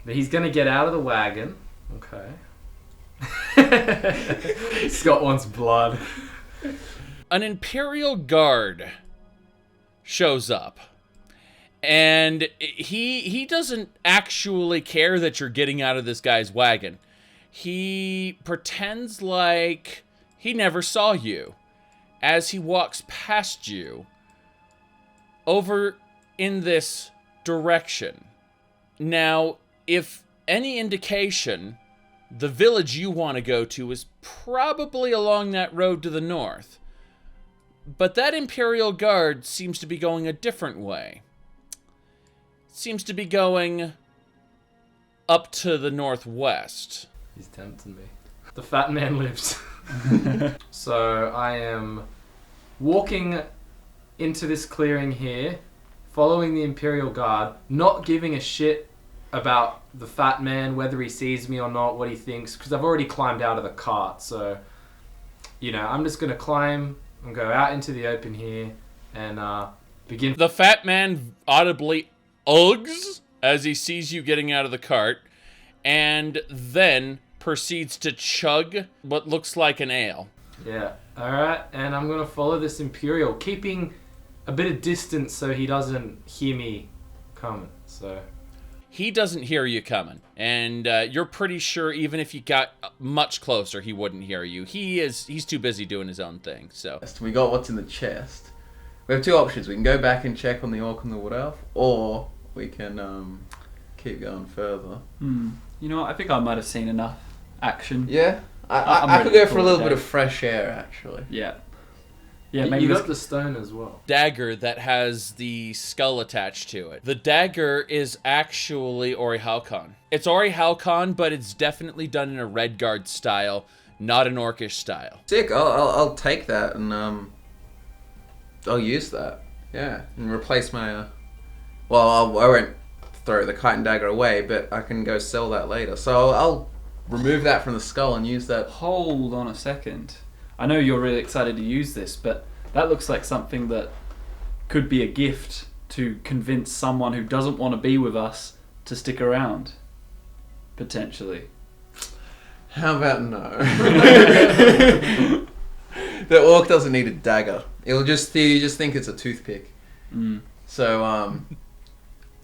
he's going to get out of the wagon. Okay. Scott wants blood. An Imperial guard shows up, and he doesn't actually care that you're getting out of this guy's wagon. He pretends like he never saw you as he walks past you over in this direction. Now, if any indication, the village you want to go to is probably along that road to the north. But that Imperial Guard seems to be going a different way. Seems to be going up to the northwest. He's tempting me. The fat man lives. So I am walking into this clearing here, following the Imperial Guard, not giving a shit about the fat man, whether he sees me or not, what he thinks, because I've already climbed out of the cart. So, I'm just going to climb and go out into the open here and begin. The fat man audibly uggs as he sees you getting out of the cart, and then proceeds to chug what looks like an ale. Yeah, alright, and I'm going to follow this Imperial, keeping a bit of distance so he doesn't hear me coming, so... He doesn't hear you coming, and you're pretty sure even if you got much closer, he wouldn't hear you. He's too busy doing his own thing, so... We got what's in the chest. We have two options. We can go back and check on the orc and the wood elf, or we can keep going further. You know what? I think I might have seen enough action. Yeah? I could go for a little bit of fresh air, actually. Yeah. Yeah, maybe you got the stone as well. Dagger that has the skull attached to it. The dagger is actually Ori Halcon. It's Ori Halcon, but it's definitely done in a Redguard style, not an Orcish style. Sick. I'll take that and I'll use that. Yeah, and replace my Well, I won't throw the kite and dagger away, but I can go sell that later. So I'll remove that from the skull and use that. Hold on a second. I know you're really excited to use this, but that looks like something that could be a gift to convince someone who doesn't want to be with us to stick around. Potentially. How about no? The orc doesn't need a dagger. You just think it's a toothpick. So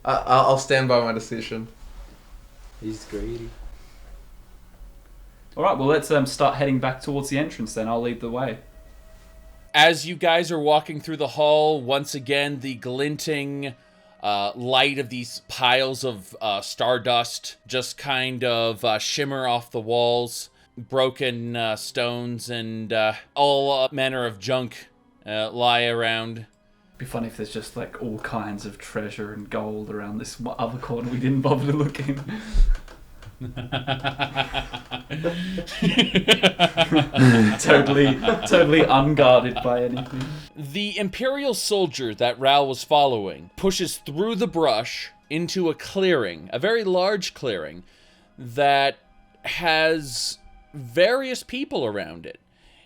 I'll stand by my decision. He's greedy. All right, well, let's start heading back towards the entrance then. I'll lead the way. As you guys are walking through the hall, once again, the glinting light of these piles of stardust just kind of shimmer off the walls. Broken stones and all manner of junk lie around. Be funny if there's just like all kinds of treasure and gold around this other corner we didn't bother to look in. totally unguarded by anything. The Imperial soldier that Ral was following pushes through the brush into a clearing, a very large clearing that has various people around it.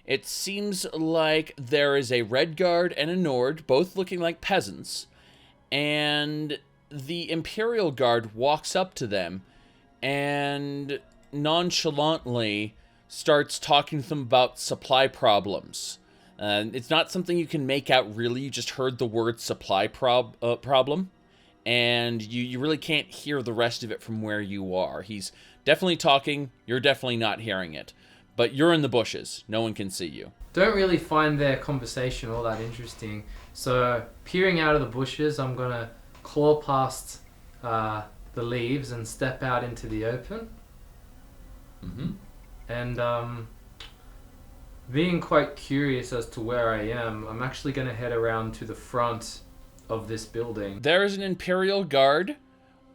It seems like there is a Red Guard and a Nord, both looking like peasants, and the Imperial Guard walks up to them and nonchalantly starts talking to them about supply problems. It's not something you can make out really. You just heard the word supply problem, and you really can't hear the rest of it from where you are. He's definitely talking. You're definitely not hearing it. But you're in the bushes. No one can see you. Don't really find their conversation all that interesting. So, peering out of the bushes, I'm going to claw past the leaves and step out into the open. Mm-hmm. And being quite curious as to where I am, I'm actually going to head around to the front of this building. There is an Imperial Guard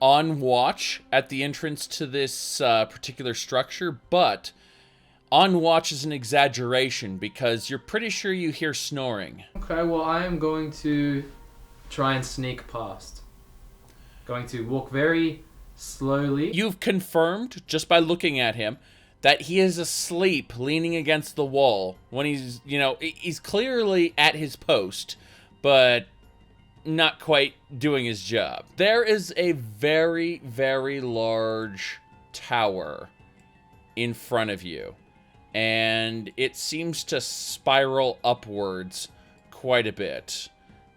on watch at the entrance to this particular structure, but on watch is an exaggeration because you're pretty sure you hear snoring. Okay, well, I am going to try and sneak past. Going to walk very slowly. You've confirmed, just by looking at him, that he is asleep, leaning against the wall. When he's clearly at his post, but not quite doing his job. There is a very, very large tower in front of you, and it seems to spiral upwards quite a bit.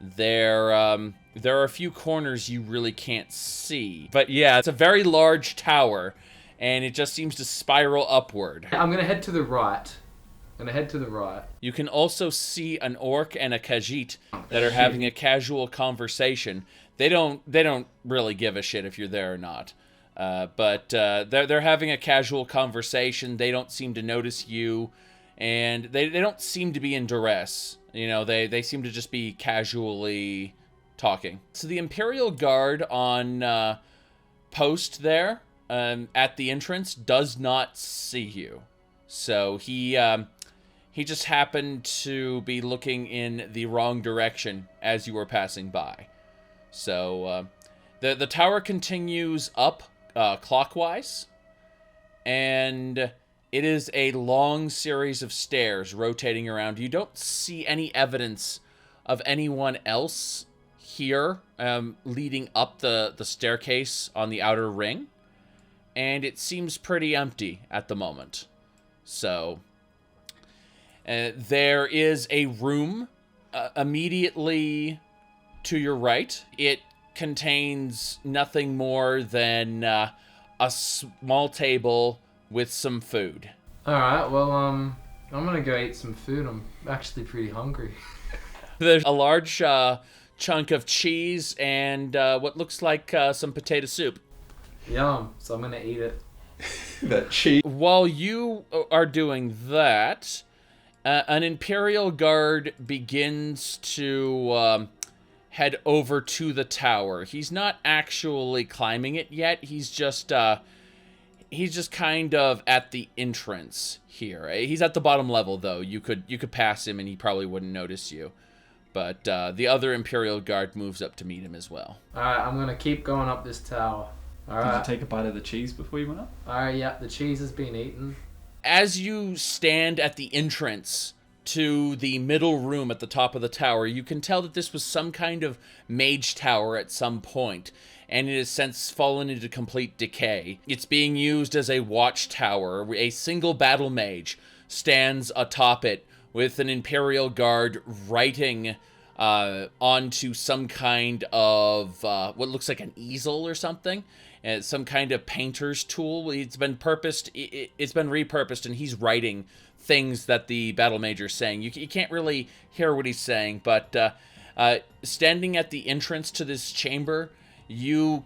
There are a few corners you really can't see. But yeah, it's a very large tower, and it just seems to spiral upward. I'm going to head to the right. You can also see an orc and a Khajiit that are having a casual conversation. They don't really give a shit if you're there or not. But they're having a casual conversation. They don't seem to notice you, and they don't seem to be in duress. They seem to just be casually talking. So the Imperial Guard on post there at the entrance does not see you. So he just happened to be looking in the wrong direction as you were passing by. So the tower continues up clockwise, and it is a long series of stairs rotating around. You don't see any evidence of anyone else here leading up the staircase on the outer ring, and it seems pretty empty at the moment. So there is a room immediately to your right. It contains nothing more than a small table with some food. Alright, well, I'm gonna go eat some food. I'm actually pretty hungry. There's a large chunk of cheese and what looks like some potato soup. Yum, so I'm gonna eat it. That cheese. While you are doing that, an Imperial Guard begins to head over to the tower. He's not actually climbing it yet. He's just kind of at the entrance here. He's at the bottom level, though. You could pass him and he probably wouldn't notice you. But the other Imperial Guard moves up to meet him as well. Alright, I'm gonna keep going up this tower. Did Alright. you take a bite of the cheese before you went up? Alright, yeah, the cheese has been eaten. As you stand at the entrance to the middle room at the top of the tower, you can tell that this was some kind of mage tower at some point, and it has since fallen into complete decay. It's being used as a watchtower. A single battle mage stands atop it with an Imperial Guard writing onto some kind of what looks like an easel or something. Some kind of painter's tool. It's been repurposed, and he's writing things that the battle mage is saying. You can't really hear what he's saying, but standing at the entrance to this chamber, you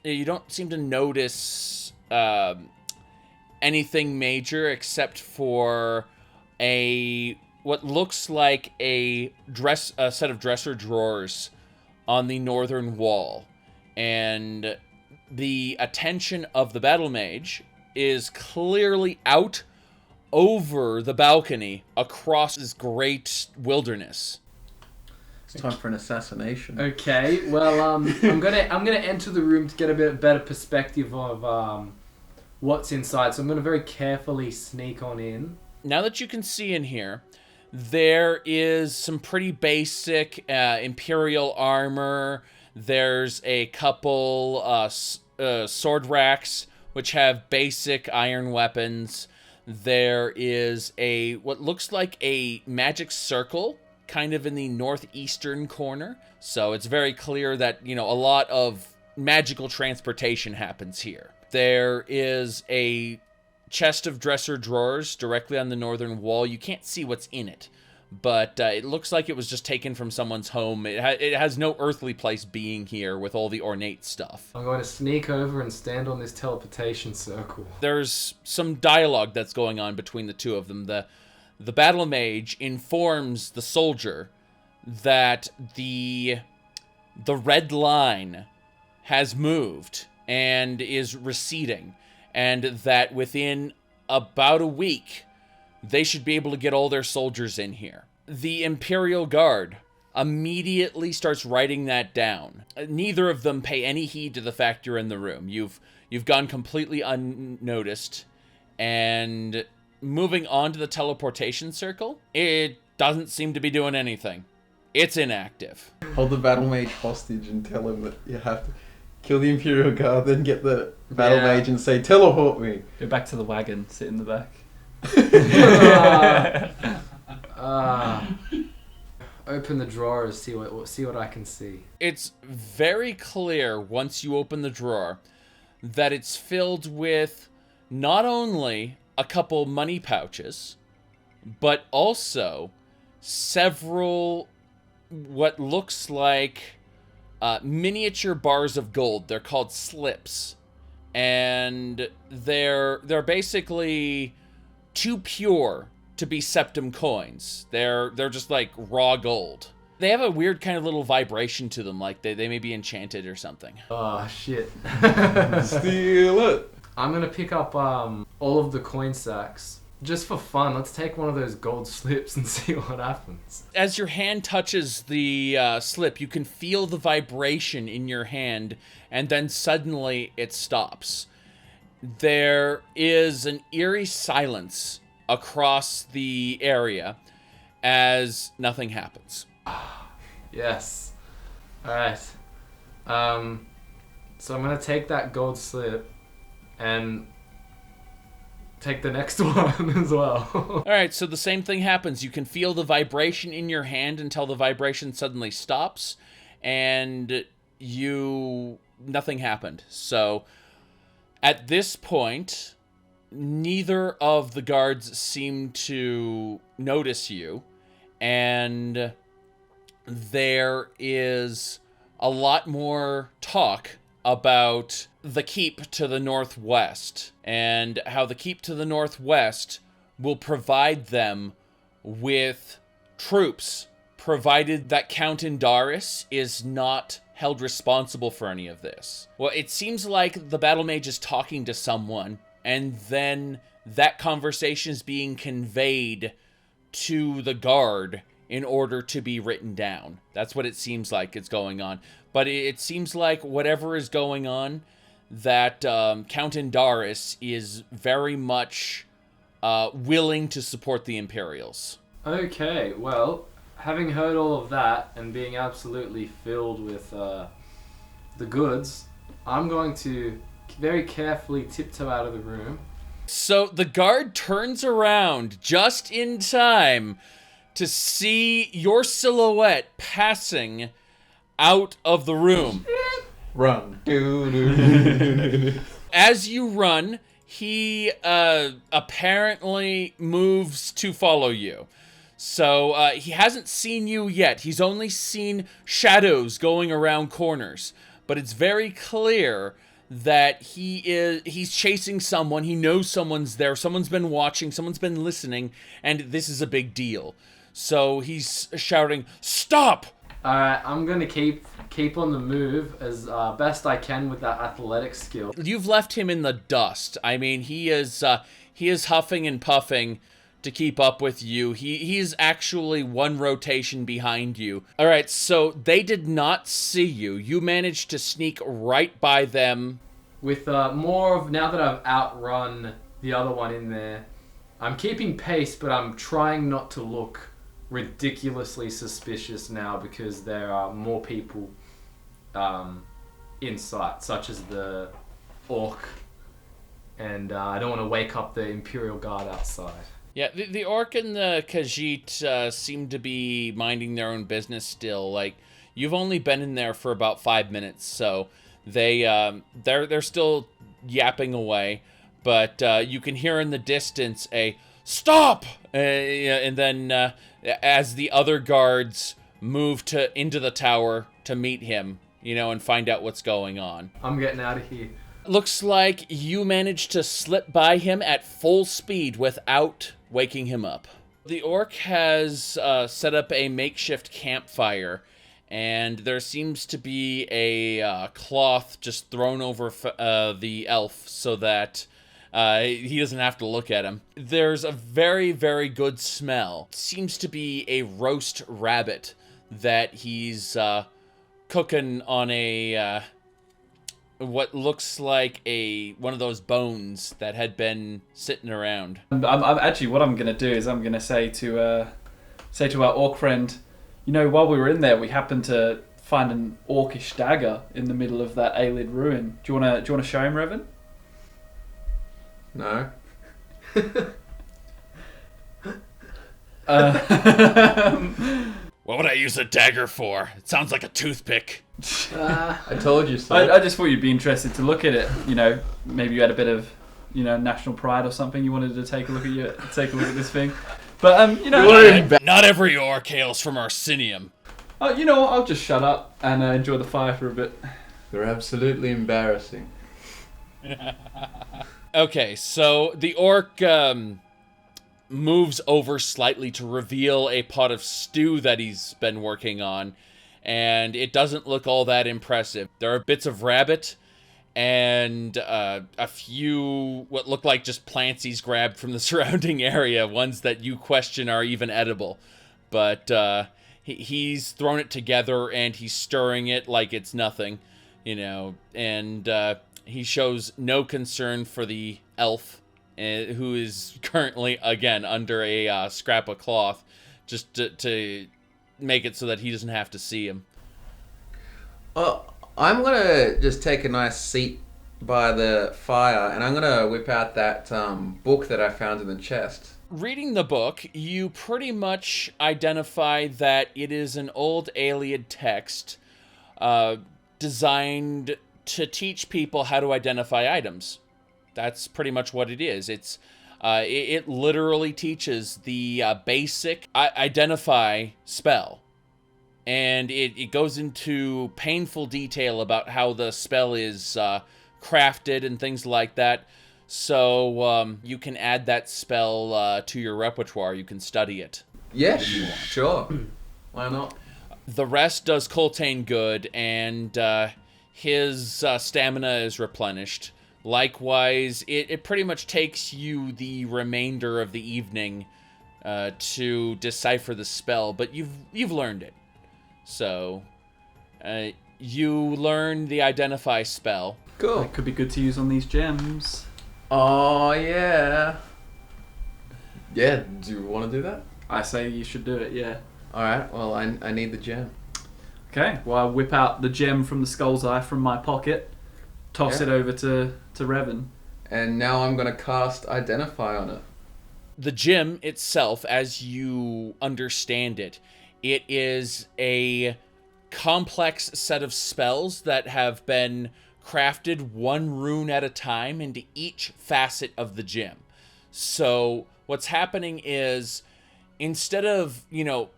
don't seem to notice anything major except for what looks like a set of dresser drawers on the northern wall, and the attention of the battle mage is clearly out over the balcony across this great wilderness. It's time for an assassination. Okay, well, I'm gonna enter the room to get a bit better perspective of what's inside. So I'm gonna very carefully sneak on in. Now that you can see in here, there is some pretty basic Imperial armor. There's a couple sword racks which have basic iron weapons. There is what looks like a magic circle kind of in the northeastern corner. So it's very clear that, a lot of magical transportation happens here. There is a chest of dresser drawers directly on the northern wall. You can't see what's in it, but it looks like it was just taken from someone's home. It has no earthly place being here with all the ornate stuff. I'm going to sneak over and stand on this teleportation circle. There's some dialogue that's going on between the two of them. The battle mage informs the soldier that the red line has moved and is receding, and that within about a week they should be able to get all their soldiers in here. The Imperial Guard immediately starts writing that down. Neither of them pay any heed to the fact you're in the room. You've gone completely unnoticed, and moving on to the teleportation circle, it doesn't seem to be doing anything. It's inactive. Hold the battle mage hostage and tell him that you have to kill the Imperial Guard, then get the battle mage and say, teleport me. Go back to the wagon, sit in the back. Open the drawers, see what I can see. It's very clear once you open the drawer that it's filled with not only a couple money pouches, but also several what looks like miniature bars of gold. They're called slips, and they're basically too pure to be septum coins. They're just like raw gold. They have a weird kind of little vibration to them, like they may be enchanted or something. Oh shit. Steal it. I'm gonna pick up all of the coin sacks. Just for fun, let's take one of those gold slips and see what happens. As your hand touches the slip, you can feel the vibration in your hand, and then suddenly it stops. There is an eerie silence across the area as nothing happens. Yes. Alright. So I'm gonna take that gold slip and take the next one as well. Alright, so the same thing happens. You can feel the vibration in your hand until the vibration suddenly stops, and nothing happened. So at this point, neither of the guards seem to notice you, and there is a lot more talk about the keep to the northwest, and how the keep to the northwest will provide them with troops, provided that Count Indaris is not held responsible for any of this. Well, it seems like the battle mage is talking to someone, and then that conversation is being conveyed to the guard in order to be written down. That's what it seems like is going on. But it seems like whatever is going on, that Count Indaris is very much willing to support the Imperials. Okay, well, having heard all of that and being absolutely filled with the goods, I'm going to very carefully tiptoe out of the room. So the guard turns around just in time to see your silhouette passing out of the room. Run. As you run, he apparently moves to follow you. So he hasn't seen you yet. He's only seen shadows going around corners. But it's very clear that he's chasing someone. He knows someone's there. Someone's been watching. Someone's been listening. And this is a big deal. So he's shouting, "Stop!" Alright, I'm going to keep on the move as best I can with that athletic skill. You've left him in the dust. I mean, he is huffing and puffing to keep up with you. He's actually one rotation behind you. All right, so they did not see you. You managed to sneak right by them. With more of, now that I've outrun the other one in there, I'm keeping pace, but I'm trying not to look ridiculously suspicious now because there are more people in sight, such as the orc, and I don't want to wake up the Imperial Guard outside. Yeah, the orc and the Khajiit seem to be minding their own business still. Like, you've only been in there for about 5 minutes, so they're still yapping away. But you can hear in the distance a "Stop!" And then as the other guards move into the tower to meet him, and find out what's going on. I'm getting out of here. Looks like you managed to slip by him at full speed without waking him up. The orc has set up a makeshift campfire, and there seems to be a cloth just thrown over the elf so that he doesn't have to look at him. There's a very, very good smell. It seems to be a roast rabbit that he's cooking on a what looks like one of those bones that had been sitting around. I'm actually, what I'm gonna do is I'm gonna say to our orc friend, while we were in there, we happened to find an orcish dagger in the middle of that Aelid ruin. Do you wanna show him, Revan? No. What would I use a dagger for? It sounds like a toothpick. I told you so. I just thought you'd be interested to look at it. Maybe you had a bit of, national pride or something. You wanted to take a look at this thing. But not every orc hails from Arsinium. You know what? I'll just shut up and enjoy the fire for a bit. You're absolutely embarrassing. Okay, so the orc moves over slightly to reveal a pot of stew that he's been working on, and it doesn't look all that impressive. There are bits of rabbit and a few what look like just plants he's grabbed from the surrounding area, ones that you question are even edible. But he's thrown it together and he's stirring it like it's nothing, and he shows no concern for the elf, who is currently, again, under a scrap of cloth, just to make it so that he doesn't have to see him. I'm going to just take a nice seat by the fire, and I'm going to whip out that book that I found in the chest. Reading the book, you pretty much identify that it is an old Aeliad text designed to teach people how to identify items. That's pretty much what it is. It literally teaches the basic identify spell. And it goes into painful detail about how the spell is crafted and things like that. So you can add that spell to your repertoire. You can study it. Yes, sure. Why not? The rest does Coltane good, and his stamina is replenished. Likewise, it pretty much takes you the remainder of the evening to decipher the spell, but you've learned it. So, you learn the identify spell. Cool. That could be good to use on these gems. Oh, yeah. Yeah, do you want to do that? I say you should do it, yeah. Alright, well, I need the gem. Okay, well, I whip out the gem from the skull's eye from my pocket, toss it over to Revan. And now I'm going to cast Identify on it. The gem itself, as you understand it, it is a complex set of spells that have been crafted one rune at a time into each facet of the gem. So what's happening is, instead of,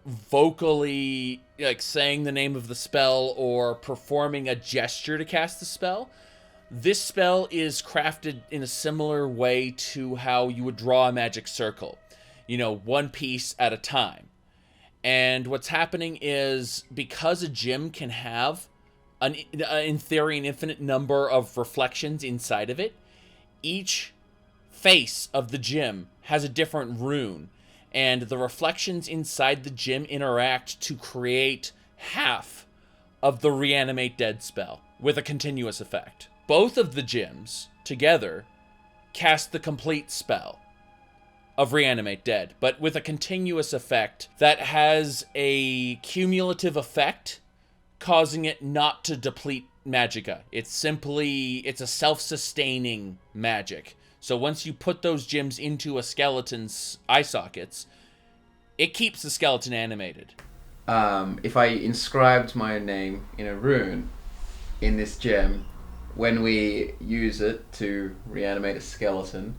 vocally saying the name of the spell or performing a gesture to cast the spell, this spell is crafted in a similar way to how you would draw a magic circle, one piece at a time. And what's happening is, because a gem can have, in theory, an infinite number of reflections inside of it, each face of the gem has a different rune, and the reflections inside the gem interact to create half of the Reanimate Dead spell with a continuous effect. Both of the gems together cast the complete spell of Reanimate Dead, but with a continuous effect that has a cumulative effect, causing it not to deplete magicka. It's a self-sustaining magic. So once you put those gems into a skeleton's eye sockets, it keeps the skeleton animated. If I inscribed my name in a rune in this gem, when we use it to reanimate a skeleton,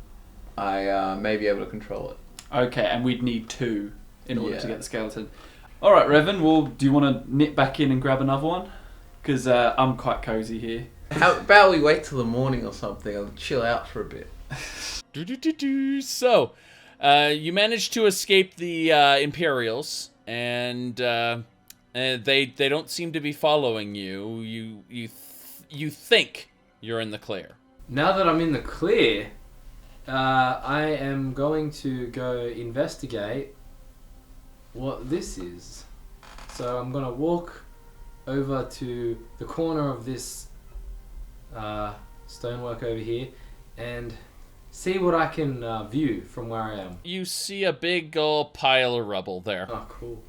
I may be able to control it. Okay, and we'd need 2 in order to get the skeleton. All right, Revan, well, do you want to nip back in and grab another one? Because I'm quite cozy here. How about we wait till the morning or something? I'll chill out for a bit. So, you managed to escape the Imperials, and they don't seem to be following you. You think you're in the clear. Now that I'm in the clear, I am going to go investigate what this is. So I'm going to walk over to the corner of this stonework over here and see what I can view from where I am. You see a big old pile of rubble there. Oh, cool.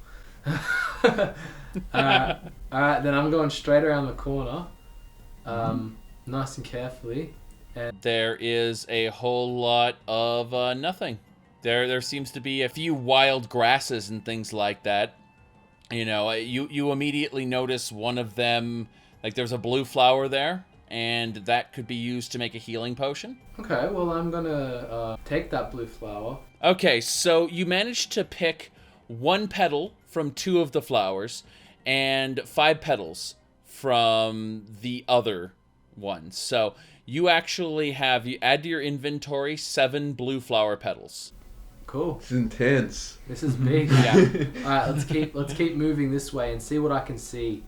Alright, then I'm going straight around the corner, nice and carefully. And there is a whole lot of nothing. There seems to be a few wild grasses and things like that. You immediately notice one of them, there's a blue flower there, and that could be used to make a healing potion. Okay, well, I'm gonna take that blue flower. Okay, so you managed to pick 1 petal from 2 of the flowers and 5 petals from the other ones. So you actually have, you add to your inventory 7 blue flower petals. Cool. It's intense. This is big. Yeah. Alright, let's keep moving this way and see what I can see.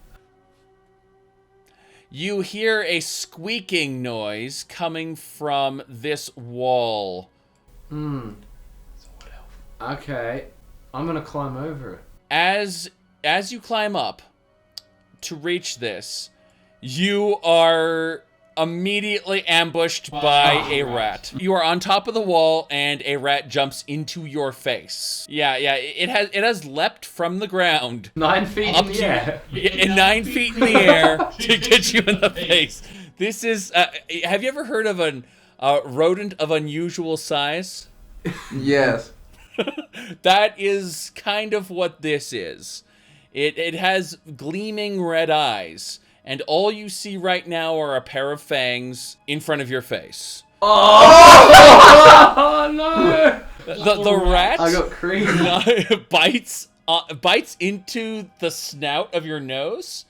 You hear a squeaking noise coming from this wall. Okay, I'm gonna climb over it. As you climb up to reach this, you are immediately ambushed by a rat. You are on top of the wall, and a rat jumps into your face. Yeah, it has leapt from the ground 9 feet in the air. 9 feet in the air to get you in the face. This is. Have you ever heard of a rodent of unusual size? Yes. That is kind of what this is. It has gleaming red eyes, and all you see right now are a pair of fangs in front of your face. Oh no! The rat I got creamed. bites into the snout of your nose,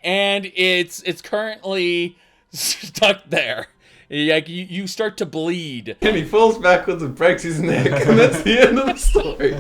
and it's currently stuck there. You start to bleed. And he falls backwards and breaks his neck, and that's the end of the story.